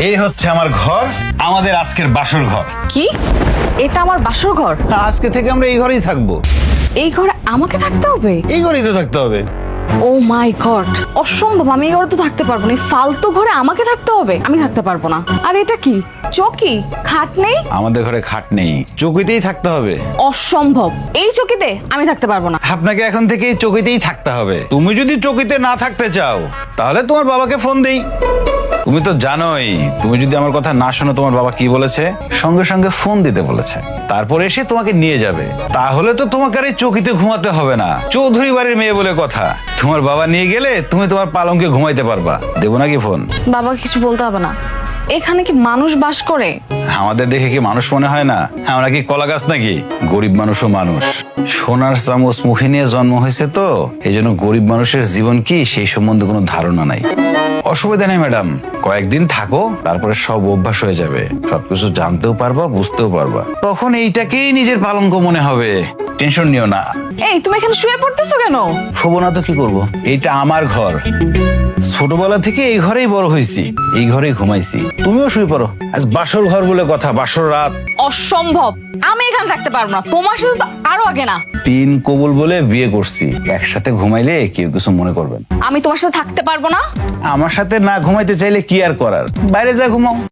এই হচ্ছে আমার ঘর, আমাদের আজকের বাসর ঘর। কি এটা আমার বাসর ঘর? আজকে থেকে আমরা এই ঘরেই থাকবো। এই ঘরে আমাকে থাকতে হবে? এই ঘরেই তো থাকতে হবে। ও মাই গড, অসম্ভব, আমি এই ঘরে তো থাকতে পারবো না। এই ফালতু ঘরে আমাকে থাকতে হবে? আমি থাকতে পারবো না। আর এটা কি, চৌকি? খাট নেই? আমাদের ঘরে খাট নেই, চৌকিতেই থাকতে হবে। অসম্ভব, এই চৌকিতে আমি থাকতে পারবো না। আপনাকে এখন থেকে এই চৌকিতেই থাকতে হবে। তুমি যদি চৌকিতে না থাকতে চাও তাহলে তোমার বাবাকে ফোন দেই। তুমি তো জানোই, তুমি যদি আমার কথা না শোনো তোমার বাবা কি বলেছে, সঙ্গে সঙ্গে ফোন দিতে বলেছে, তারপর এসে তোমাকে নিয়ে যাবে। তাহলে তো তোমাকে আর এই চৌকিতে ঘুমাতে হবে না। চৌধুরী বাড়ির মেয়ে বলে কথা, তোমার বাবা নিয়ে গেলে তুমি তোমার পালঙ্কে ঘুমাইতে পারবা। দেবো নাকি ফোন? বাবাকে কিছু বলতে হবে না। এখানে কি মানুষ বাস করে? আমাদের দেখে কি মানুষ মনে হয় না? আমরা কি কলা গাছ নাকি? গরিব মানুষও মানুষ। সোনার চামচ মুখে নিয়ে জন্ম হয়েছে, তো এই জন্য গরিব মানুষের জীবন কি সেই সম্বন্ধে কোনো ধারণা নাই। অসুবিধা নেই ম্যাডাম, কয়েকদিন থাকো, তারপরে সব অভ্যাস হয়ে যাবে। সবকিছু জানতেও পারবা, বুঝতেও পারবা, তখন এইটাকেই নিজের পালঙ্ক মনে হবে। টেনশন নিও না। এই তুমি এখানে শুয়ে পড়তেছো কেন? শোবো না তো কি করবো? এইটা আমার ঘর। ছোটবেলা থেকে এই ঘরেই বড় হয়েছি, এই ঘরেই ঘুমাইছি। তুমিও শুয়ে পড়ো, আজ বাসর ঘর বলে কথা, বাসর রাত। অসম্ভব, আমি এখানে থাকতে পারবো না। তোমার সাথে তো আরো আগে না। 3 কবুল বলে বিয়ে করছি, একসাথে ঘুমাইলে কেউ কিছু মনে করবেন। আমি তোমার সাথে থাকতে পারবো না। আমার সাথে না ঘুমাইতে চাইলে কি আর করার, বাইরে যা ঘুমাও।